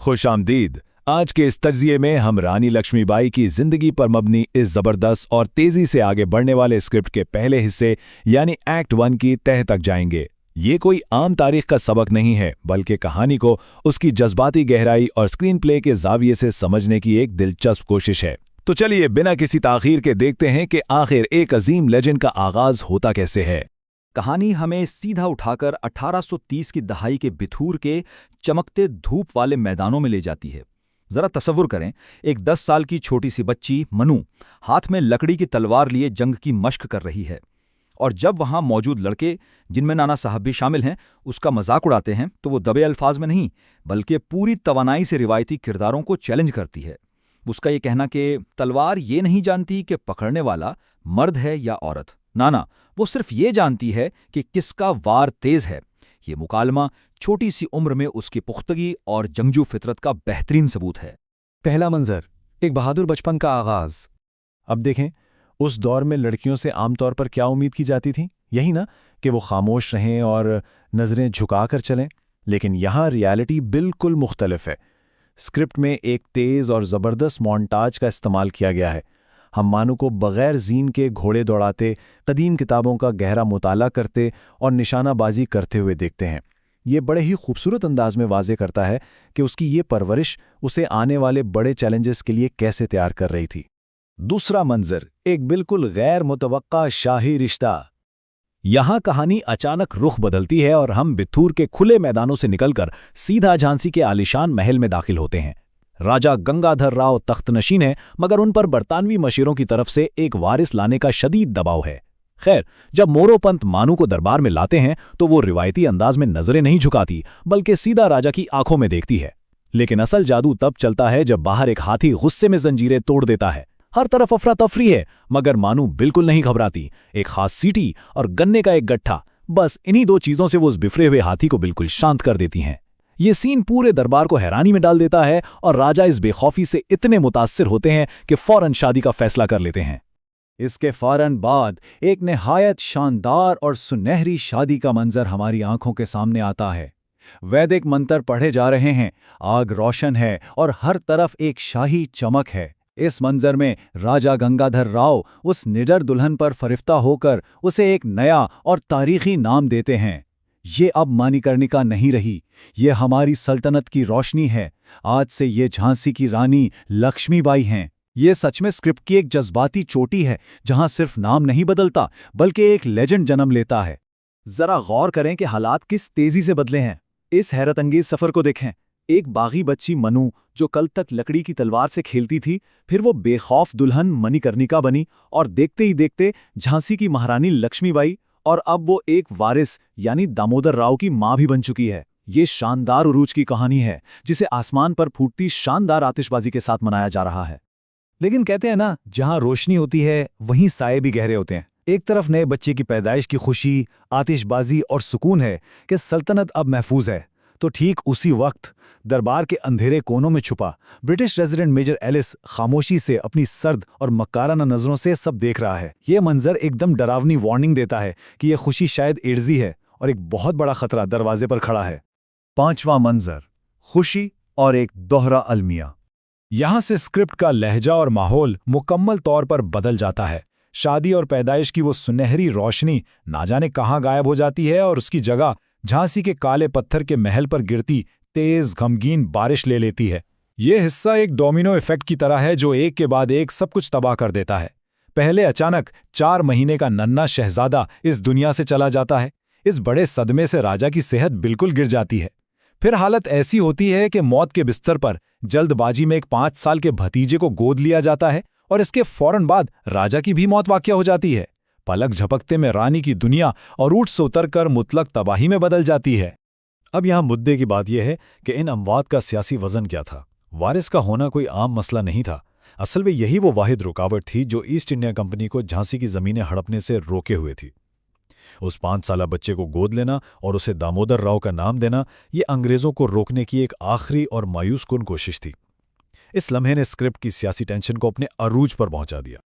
खुशामदीद। आज के इस तज्जिए में हम रानी लक्ष्मीबाई की जिंदगी पर मबनी इस जबरदस्त और तेजी से आगे बढ़ने वाले स्क्रिप्ट के पहले हिस्से यानी एक्ट 1 की तह तक जाएंगे। ये कोई आम तारीख का सबक नहीं है, बल्कि कहानी को उसकी जज्बाती गहराई और स्क्रीन प्ले के जाविये से समझने की एक दिलचस्प कोशिश है। तो चलिए बिना किसी ताखीर के देखते हैं कि आखिर एक अजीम लेजेंड का आगाज होता कैसे है। कहानी हमें सीधा उठाकर 1830 की दहाई के बिथूर के चमकते धूप वाले मैदानों में ले जाती है। जरा तसव्वुर करें, एक 10 साल की छोटी सी बच्ची मनु हाथ में लकड़ी की तलवार लिए जंग की मश्क कर रही है, और जब वहां मौजूद लड़के, जिनमें नाना साहब भी शामिल हैं, उसका मजाक उड़ाते हैं तो वो दबे अल्फाज में नहीं बल्कि पूरी तवानाई से रिवायती किरदारों को चैलेंज करती है। उसका ये कहना कि तलवार ये नहीं जानती कि पकड़ने वाला मर्द है या औरत, नाना वो सिर्फ ये जानती है कि किसका वार तेज है। ये मुकालमा छोटी सी उम्र में उसकी पुख्तगी और जंगजू फितरत का बेहतरीन सबूत है। पहला मंजर, एक बहादुर बचपन का आगाज। अब देखें, उस दौर में लड़कियों से आमतौर पर क्या उम्मीद की जाती थी? यही ना कि वो खामोश रहें और नजरें झुकाकर चलें। लेकिन यहाँ रियलिटी बिल्कुल मुख्तलिफ है। स्क्रिप्ट में एक तेज और ज़बरदस्त मोन्टाज का इस्तेमाल किया गया है। हम मानू को बगैर जीन के घोड़े दौड़ाते, कदीम किताबों का गहरा मुताला करते और निशानाबाजी करते हुए देखते हैं। ये बड़े ही खूबसूरत अंदाज में वाजे करता है कि उसकी ये परवरिश उसे आने वाले बड़े चैलेंजेस के लिए कैसे तैयार कर रही थी। दूसरा मंजर, एक बिल्कुल गैर मुतवक्का शाही रिश्ता। यहाँ कहानी अचानक रुख बदलती है और हम बिथूर के खुले मैदानों से निकलकर सीधा झांसी के आलीशान महल में दाखिल होते हैं। राजा गंगाधर राव तख्तनशीन है, मगर उन पर बरतानवी मशीरों की तरफ से एक वारिस लाने का शदीद दबाव है। खैर, जब मोरोपंत मानू को दरबार में लाते हैं तो वो रिवायती अंदाज में नजरें नहीं झुकाती, बल्कि सीधा राजा की आंखों में देखती है। लेकिन असल जादू तब चलता है जब बाहर एक हाथी गुस्से में जंजीरें तोड़ देता है। हर तरफ अफरा तफरी है, मगर मानू बिल्कुल नहीं घबराती। एक खास सीटी और गन्ने का एक गट्ठा, बस इन्हीं दो चीजों से वो उस बिफरे हुए हाथी को बिल्कुल शांत कर देती हैं। ये सीन पूरे दरबार को हैरानी में डाल देता है और राजा इस बेखौफी से इतने मुतासिर होते हैं कि फौरन शादी का फैसला कर लेते हैं। इसके फौरन बाद एक निहायत शानदार और सुनहरी शादी का मंजर हमारी आंखों के सामने आता है। वैदिक मंत्र पढ़े जा रहे हैं, आग रोशन है और हर तरफ एक शाही चमक है। इस मंजर में राजा गंगाधर राव उस निडर दुल्हन पर फरिफ्ता होकर उसे एक नया और तारीखी नाम देते हैं। ये अब मणिकर्णिका नहीं रही, ये हमारी सल्तनत की रोशनी है। आज से ये झांसी की रानी लक्ष्मीबाई हैं। ये सच में स्क्रिप्ट की एक जज्बाती चोटी है, जहां सिर्फ नाम नहीं बदलता बल्कि एक लेजेंड जन्म लेता है। जरा गौर करें कि हालात किस तेजी से बदले हैं। इस हैरतअंगेज सफर को देखें। एक बागी बच्ची मनु जो कल तक लकड़ी की तलवार से खेलती थी, फिर वो बेखौफ दुल्हन मणिकर्णिका बनी और देखते ही देखते झांसी की महारानी लक्ष्मीबाई, और अब वो एक वारिस यानी दामोदर राव की मां भी बन चुकी है। ये शानदार उरूज की कहानी है जिसे आसमान पर फूटती शानदार आतिशबाजी के साथ मनाया जा रहा है। लेकिन कहते हैं ना, जहां रोशनी होती है वहीं साए भी गहरे होते हैं। एक तरफ नए बच्चे की पैदाइश की खुशी, आतिशबाजी और सुकून है कि सल्तनत अब महफूज है, तो ठीक उसी वक्त दरबार के अंधेरे कोनों में छुपा ब्रिटिश रेजिडेंट मेजर एलिस खामोशी से अपनी सर्द और मक्काराना नजरों से सब देख रहा है। ये मंजर एकदम डरावनी वार्निंग देता है कि यह खुशी शायद एर्जी है और एक बहुत बड़ा खतरा दरवाजे पर खड़ा है। पांचवां मंजर, खुशी और एक दोहरा अलमिया। यहां से स्क्रिप्ट का लहजा और माहौल मुकम्मल तौर पर बदल जाता है। शादी और पैदाइश की वो सुनहरी रोशनी ना जाने कहां गायब हो जाती है और उसकी जगह झांसी के काले पत्थर के महल पर गिरती तेज गमगीन बारिश ले लेती है। ये हिस्सा एक डोमिनो इफेक्ट की तरह है जो एक के बाद एक सब कुछ तबाह कर देता है। पहले अचानक 4 महीने का नन्हा शहजादा इस दुनिया से चला जाता है। इस बड़े सदमे से राजा की सेहत बिल्कुल गिर जाती है। फिर हालत ऐसी होती है कि मौत के बिस्तर पर जल्दबाजी में एक 5 साल के भतीजे को गोद लिया जाता है और इसके फौरन बाद राजा की भी मौत वाक़या हो जाती है। पलक झपकते में रानी की दुनिया अरूट से उतरकर मुतलक तबाही में बदल जाती है। अब यहाँ मुद्दे की बात यह है कि इन अमवात का सियासी वजन क्या था। वारिस का होना कोई आम मसला नहीं था। असल में यही वो वाहिद रुकावट थी जो ईस्ट इंडिया कंपनी को झांसी की ज़मीनें हड़पने से रोके हुए थी। उस 5 साला बच्चे को गोद लेना और उसे दामोदर राव का नाम देना, ये अंग्रेज़ों को रोकने की एक आखिरी और मायूसकुन कोशिश थी। इस लम्हे ने स्क्रिप्ट की सियासी टेंशन को अपने अरूज पर पहुंचा दिया।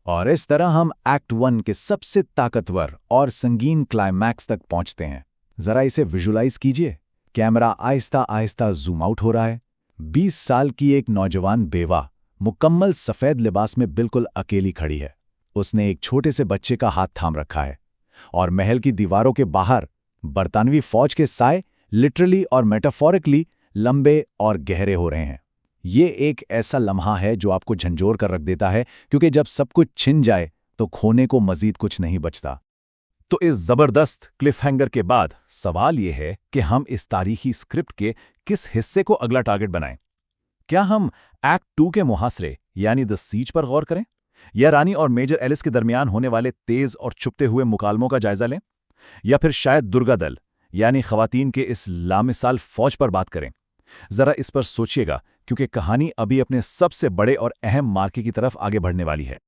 और इस तरह हम एक्ट 1 के सबसे ताकतवर और संगीन क्लाइमैक्स तक पहुंचते हैं। जरा इसे विजुलाइज कीजिए। Camera Aahista Aahista zoom out हो रहा है, 20 साल की एक नौजवान बेवा मुकम्मल सफ़ेद लिबास में बिल्कुल अकेली खड़ी है। उसने एक छोटे से बच्चे का हाथ थाम रखा है और महल की दीवारों के बाहर बरतानवी फौज के साए लिटरली और मेटाफोरिकली लंबे और गहरे हो रहे हैं। ये एक ऐसा लम्हा है जो आपको झंझोर कर रख देता है, क्योंकि जब सब कुछ छिन जाए तो खोने को मजीद कुछ नहीं बचता। तो इस जबरदस्त क्लिफहैंगर के बाद सवाल यह है कि हम इस तारीखी स्क्रिप्ट के किस हिस्से को अगला टारगेट बनाएं? क्या हम एक्ट 2 के मुहासरे यानी द सीज पर गौर करें, या रानी और मेजर एलिस के दरमियान होने वाले तेज और छुपते हुए मुकालमों का जायजा लें, या फिर शायद दुर्गा दल यानी खवातीन के इस लामिसाल फौज पर बात करें? जरा इस पर सोचिएगा, क्योंकि कहानी अभी अपने सबसे बड़े और अहम मार्के की तरफ आगे बढ़ने वाली है।